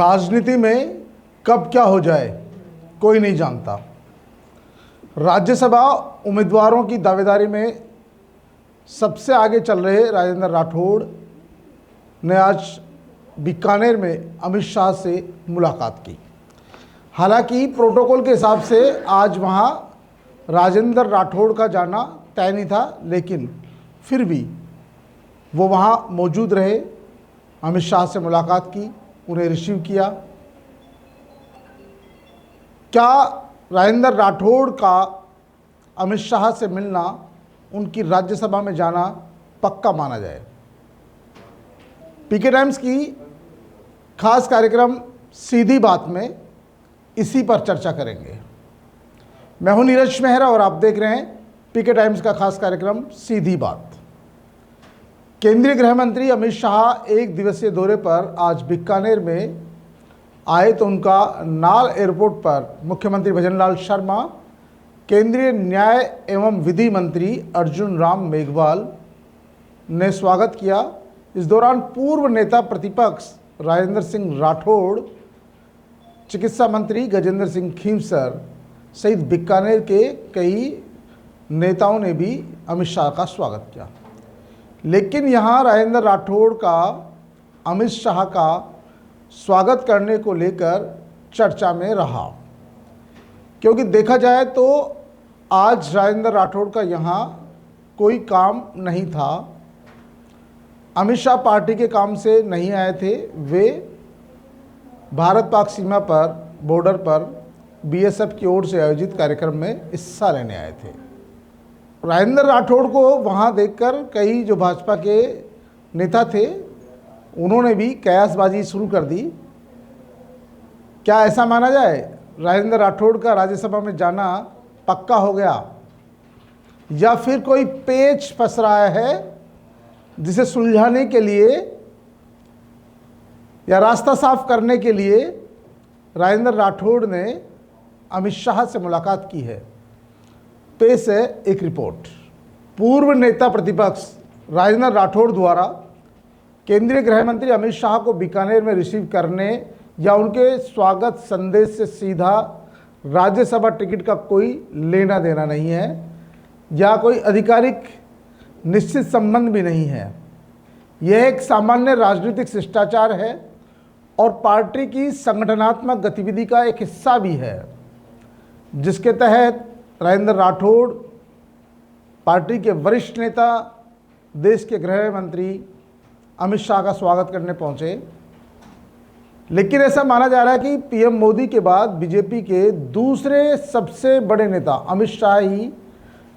राजनीति में कब क्या हो जाए कोई नहीं जानता। राज्यसभा उम्मीदवारों की दावेदारी में सबसे आगे चल रहे राजेंद्र राठौड़ ने आज बीकानेर में अमित शाह से मुलाकात की। हालांकि प्रोटोकॉल के हिसाब से आज वहां राजेंद्र राठौड़ का जाना तय नहीं था, लेकिन फिर भी वो वहां मौजूद रहे, अमित शाह से मुलाकात की, उन्हें रिसीव किया। क्या राजेंद्र राठौड़ का अमित शाह से मिलना, उनकी राज्यसभा में जाना पक्का माना जाए? पीके टाइम्स की खास कार्यक्रम सीधी बात में इसी पर चर्चा करेंगे। मैं हूं नीरज मेहरा और आप देख रहे हैं पीके टाइम्स का खास कार्यक्रम सीधी बात। केंद्रीय गृह मंत्री अमित शाह एक दिवसीय दौरे पर आज बीकानेर में आए तो उनका नाल एयरपोर्ट पर मुख्यमंत्री भजनलाल शर्मा, केंद्रीय न्याय एवं विधि मंत्री अर्जुन राम मेघवाल ने स्वागत किया। इस दौरान पूर्व नेता प्रतिपक्ष राजेंद्र सिंह राठौड़, चिकित्सा मंत्री गजेंद्र सिंह खींवसर सहित बीकानेर के कई नेताओं ने भी अमित शाह का स्वागत किया। लेकिन यहाँ राजेंद्र राठौड़ का अमित शाह का स्वागत करने को लेकर चर्चा में रहा, क्योंकि देखा जाए तो आज राजेंद्र राठौड़ का यहाँ कोई काम नहीं था। अमित शाह पार्टी के काम से नहीं आए थे, वे भारत पाक सीमा पर बॉर्डर पर बीएसएफ की ओर से आयोजित कार्यक्रम में हिस्सा लेने आए थे। राजेंद्र राठौड़ को वहाँ देखकर कई जो भाजपा के नेता थे उन्होंने भी कयासबाजी शुरू कर दी। क्या ऐसा माना जाए राजेंद्र राठौड़ का राज्यसभा में जाना पक्का हो गया, या फिर कोई पेच फंस रहा है जिसे सुलझाने के लिए या रास्ता साफ करने के लिए राजेंद्र राठौड़ ने अमित शाह से मुलाकात की है? पेश है एक रिपोर्ट। पूर्व नेता प्रतिपक्ष राजेंद्र राठौड़ द्वारा केंद्रीय गृह मंत्री अमित शाह को बीकानेर में रिसीव करने या उनके स्वागत संदेश से सीधा राज्यसभा टिकट का कोई लेना देना नहीं है, या कोई आधिकारिक निश्चित संबंध भी नहीं है। यह एक सामान्य राजनीतिक शिष्टाचार है और पार्टी की संगठनात्मक गतिविधि का एक हिस्सा भी है, जिसके तहत राजेंद्र राठौड़ पार्टी के वरिष्ठ नेता, देश के गृह मंत्री अमित शाह का स्वागत करने पहुंचे। लेकिन ऐसा माना जा रहा है कि पीएम मोदी के बाद बीजेपी के दूसरे सबसे बड़े नेता अमित शाह ही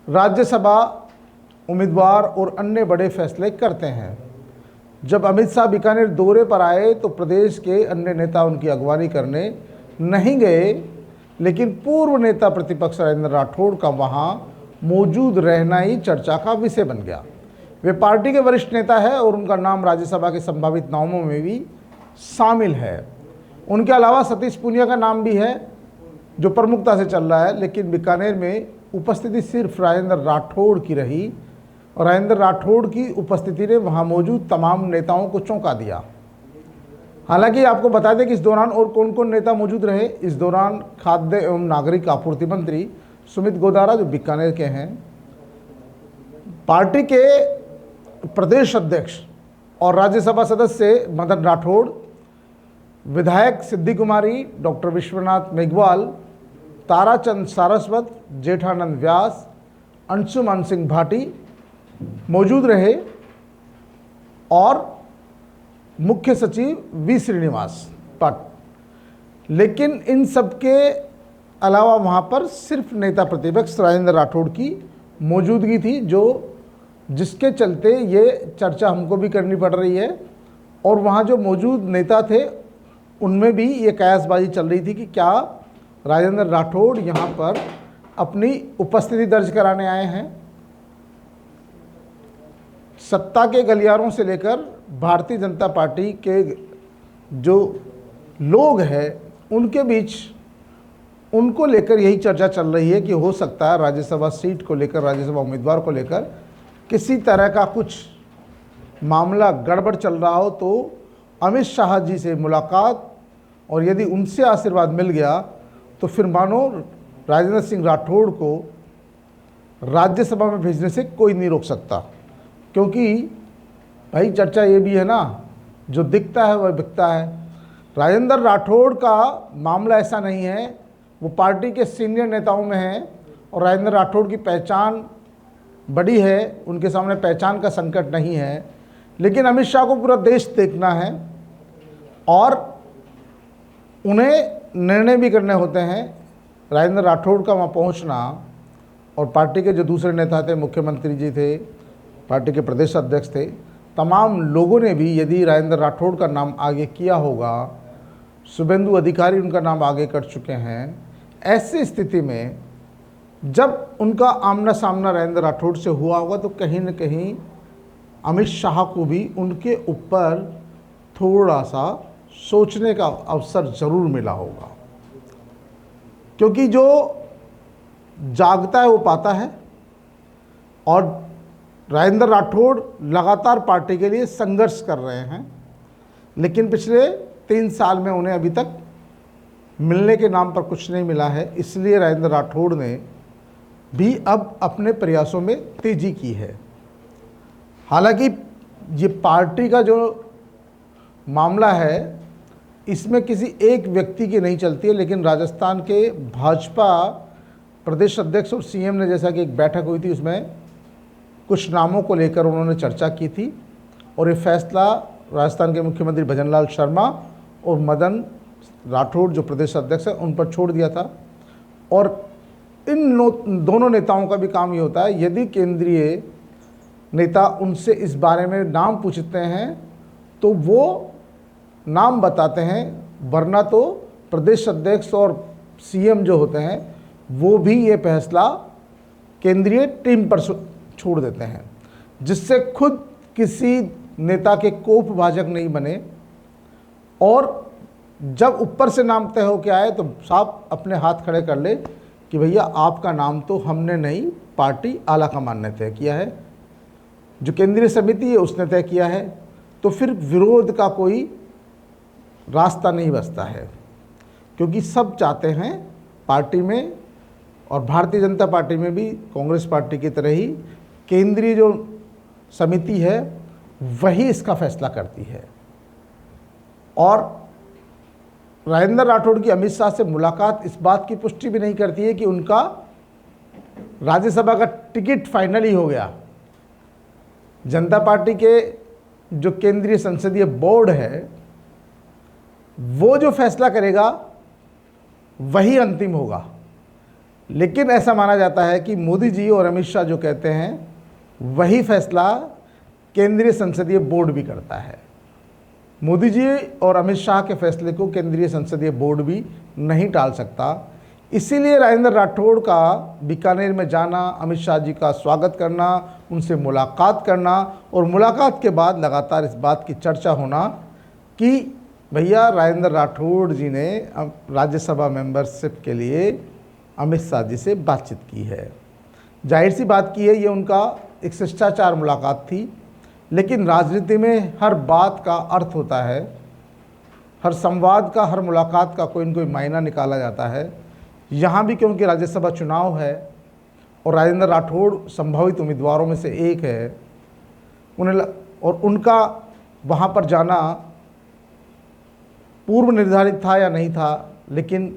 राज्यसभा उम्मीदवार और अन्य बड़े फैसले करते हैं। जब अमित शाह बीकानेर दौरे पर आए तो प्रदेश के अन्य नेता उनकी अगवानी करने नहीं गए, लेकिन पूर्व नेता प्रतिपक्ष राजेंद्र राठौड़ का वहां मौजूद रहना ही चर्चा का विषय बन गया। वे पार्टी के वरिष्ठ नेता है और उनका नाम राज्यसभा के संभावित नामों में भी शामिल है। उनके अलावा सतीश पूनिया का नाम भी है जो प्रमुखता से चल रहा है, लेकिन बीकानेर में उपस्थिति सिर्फ राजेंद्र राठौड़ की रही और राजेंद्र राठौड़ की उपस्थिति ने वहां मौजूद तमाम नेताओं को चौंका दिया। हालांकि आपको बता दें कि इस दौरान और कौन कौन नेता मौजूद रहे। इस दौरान खाद्य एवं नागरिक आपूर्ति मंत्री सुमित गोदारा जो बीकानेर के हैं, पार्टी के प्रदेश अध्यक्ष और राज्यसभा सदस्य मदन राठौड़, विधायक सिद्धि कुमारी, डॉक्टर विश्वनाथ मेघवाल, ताराचंद सारस्वत, जेठानंद व्यास, अंशुमान सिंह भाटी मौजूद रहे और मुख्य सचिव वी श्रीनिवास भट्ट। लेकिन इन सब के अलावा वहाँ पर सिर्फ नेता प्रतिपक्ष राजेंद्र राठौड़ की मौजूदगी थी, जिसके चलते ये चर्चा हमको भी करनी पड़ रही है। और वहाँ जो मौजूद नेता थे उनमें भी ये कयासबाजी चल रही थी कि क्या राजेंद्र राठौड़ यहाँ पर अपनी उपस्थिति दर्ज कराने आए हैं। सत्ता के गलियारों से लेकर भारतीय जनता पार्टी के जो लोग हैं उनके बीच उनको लेकर यही चर्चा चल रही है कि हो सकता है राज्यसभा सीट को लेकर, राज्यसभा उम्मीदवार को लेकर किसी तरह का कुछ मामला गड़बड़ चल रहा हो, तो अमित शाह जी से मुलाकात और यदि उनसे आशीर्वाद मिल गया तो फिर मानो राजेंद्र सिंह राठौड़ को राज्यसभा में भेजने से कोई नहीं रोक सकता। क्योंकि भाई चर्चा ये भी है ना, जो दिखता है वह बिकता है। राजेंद्र राठौड़ का मामला ऐसा नहीं है, वो पार्टी के सीनियर नेताओं में है और राजेंद्र राठौड़ की पहचान बड़ी है, उनके सामने पहचान का संकट नहीं है। लेकिन अमित शाह को पूरा देश देखना है और उन्हें निर्णय भी करने होते हैं। राजेंद्र राठौड़ का वहाँ पहुँचना और पार्टी के जो दूसरे नेता थे, मुख्यमंत्री जी थे, पार्टी के प्रदेश अध्यक्ष थे, तमाम लोगों ने भी यदि राजेंद्र राठौड़ का नाम आगे किया होगा, शुभेंदु अधिकारी उनका नाम आगे कर चुके हैं, ऐसी स्थिति में जब उनका आमना सामना राजेंद्र राठौड़ से हुआ होगा तो कहीं न कहीं अमित शाह को भी उनके ऊपर थोड़ा सा सोचने का अवसर ज़रूर मिला होगा। क्योंकि जो जागता है वो पाता है और राजेंद्र राठौड़ लगातार पार्टी के लिए संघर्ष कर रहे हैं, लेकिन पिछले 3 साल में उन्हें अभी तक मिलने के नाम पर कुछ नहीं मिला है। इसलिए राजेंद्र राठौड़ ने भी अब अपने प्रयासों में तेजी की है। हालांकि ये पार्टी का जो मामला है इसमें किसी एक व्यक्ति की नहीं चलती है, लेकिन राजस्थान के भाजपा प्रदेश अध्यक्ष और सीएम ने, जैसा कि एक बैठक हुई थी, उसमें कुछ नामों को लेकर उन्होंने चर्चा की थी और ये फैसला राजस्थान के मुख्यमंत्री भजनलाल शर्मा और मदन राठौड़ जो प्रदेश अध्यक्ष है उन पर छोड़ दिया था। और इन दोनों नेताओं का भी काम ये होता है, यदि केंद्रीय नेता उनसे इस बारे में नाम पूछते हैं तो वो नाम बताते हैं, वरना तो प्रदेश अध्यक्ष और सीएम जो होते हैं वो भी ये फैसला केंद्रीय टीम पर छोड़ देते हैं, जिससे खुद किसी नेता के कोप भाजक नहीं बने। और जब ऊपर से नाम तय हो के आए तो साफ अपने हाथ खड़े कर ले कि भैया आपका नाम तो हमने नहीं, पार्टी आला कमान ने तय किया है, जो केंद्रीय समिति है उसने तय किया है। तो फिर विरोध का कोई रास्ता नहीं बचता है, क्योंकि सब चाहते हैं पार्टी में, और भारतीय जनता पार्टी में भी कांग्रेस पार्टी की तरह ही केंद्रीय जो समिति है वही इसका फैसला करती है। और राजेंद्र राठौड़ की अमित शाह से मुलाकात इस बात की पुष्टि भी नहीं करती है कि उनका राज्यसभा का टिकट फाइनली हो गया। जनता पार्टी के जो केंद्रीय संसदीय बोर्ड है वो जो फैसला करेगा वही अंतिम होगा। लेकिन ऐसा माना जाता है कि मोदी जी और अमित शाह जो कहते हैं वही फैसला केंद्रीय संसदीय बोर्ड भी करता है। मोदी जी और अमित शाह के फैसले को केंद्रीय संसदीय बोर्ड भी नहीं टाल सकता। इसीलिए राजेंद्र राठौड़ का बीकानेर में जाना, अमित शाह जी का स्वागत करना, उनसे मुलाकात करना और मुलाकात के बाद लगातार इस बात की चर्चा होना कि भैया राजेंद्र राठौड़ जी ने राज्यसभा मेंबरशिप के लिए अमित शाह जी से बातचीत की है। जाहिर सी बात की है, ये उनका एक शिष्टाचार मुलाकात थी। लेकिन राजनीति में हर बात का अर्थ होता है, हर संवाद का, हर मुलाकात का कोई न कोई मायना निकाला जाता है। यहाँ भी क्योंकि राज्यसभा चुनाव है और राजेंद्र राठौड़ संभावित उम्मीदवारों में से एक है, और उनका वहाँ पर जाना पूर्व निर्धारित था या नहीं था, लेकिन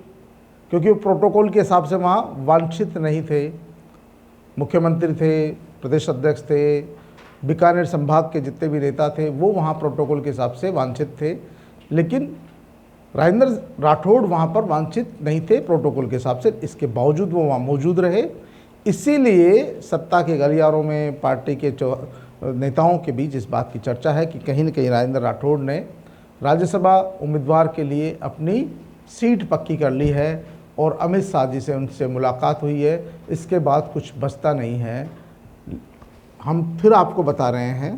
क्योंकि वो प्रोटोकॉल के हिसाब से वहाँ वांछित नहीं थे, मुख्यमंत्री थे, प्रदेश अध्यक्ष थे, बीकानेर संभाग के जितने भी नेता थे वो वहाँ प्रोटोकॉल के हिसाब से वांछित थे, लेकिन राजेंद्र राठौड़ वहाँ पर वांछित नहीं थे प्रोटोकॉल के हिसाब से। इसके बावजूद वो वहाँ मौजूद रहे। इसीलिए सत्ता के गलियारों में पार्टी के नेताओं के बीच इस बात की चर्चा है कि कहीं न कहीं राजेंद्र राठौड़ ने राज्यसभा उम्मीदवार के लिए अपनी सीट पक्की कर ली है और अमित शाह जी से उनसे मुलाकात हुई है। इसके बाद कुछ बचता नहीं है। हम फिर आपको बता रहे हैं,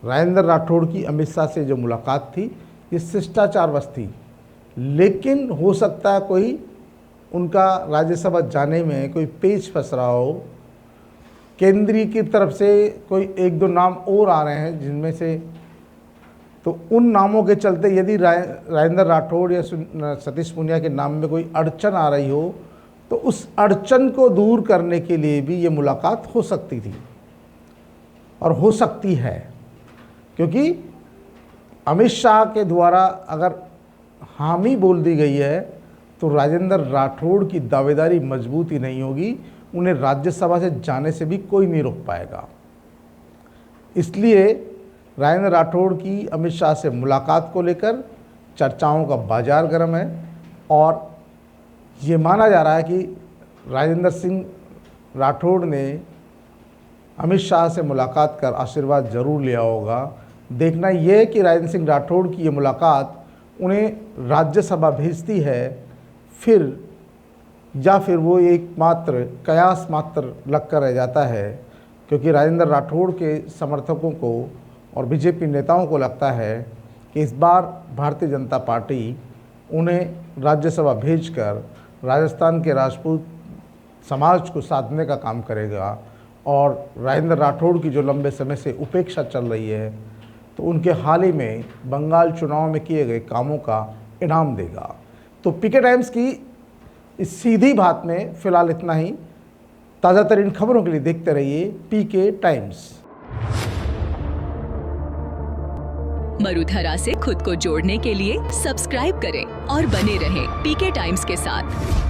राजेंद्र राठौड़ की अमित शाह से जो मुलाकात थी ये शिष्टाचारवश थी, लेकिन हो सकता है कोई उनका राज्यसभा जाने में कोई पेच फंस रहा हो। केंद्रीय की तरफ से कोई 1-2 नाम और आ रहे हैं, जिनमें से तो उन नामों के चलते यदि राजेंद्र राठौड़ या सतीश पूनिया के नाम में कोई अड़चन आ रही हो तो उस अड़चन को दूर करने के लिए भी ये मुलाकात हो सकती थी और हो सकती है, क्योंकि अमित शाह के द्वारा अगर हामी बोल दी गई है तो राजेंद्र राठौड़ की दावेदारी मजबूत ही नहीं होगी, उन्हें राज्यसभा से जाने से भी कोई नहीं रोक पाएगा। इसलिए राजेंद्र राठौड़ की अमित शाह से मुलाकात को लेकर चर्चाओं का बाजार गर्म है और ये माना जा रहा है कि राजेंद्र सिंह राठौड़ ने अमित शाह से मुलाकात कर आशीर्वाद जरूर लिया होगा। देखना यह है कि राजेंद्र सिंह राठौड़ की ये मुलाकात उन्हें राज्यसभा भेजती है या फिर वो एकमात्र कयास मात्र लगकर रह जाता है, क्योंकि राजेंद्र राठौड़ के समर्थकों को और बीजेपी नेताओं को लगता है कि इस बार भारतीय जनता पार्टी उन्हें राज्यसभा भेजकर राजस्थान के राजपूत समाज को साधने का काम करेगा और राजेंद्र राठौड़ की जो लंबे समय से उपेक्षा चल रही है तो उनके हाल ही में बंगाल चुनाव में किए गए कामों का इनाम देगा। तो पीके टाइम्स की इस सीधी बात में फिलहाल इतना ही। ताज़ा तरीन खबरों के लिए देखते रहिए पीके टाइम्स। मरुधरा से खुद को जोड़ने के लिए सब्सक्राइब करें और बने रहें पीके टाइम्स के साथ।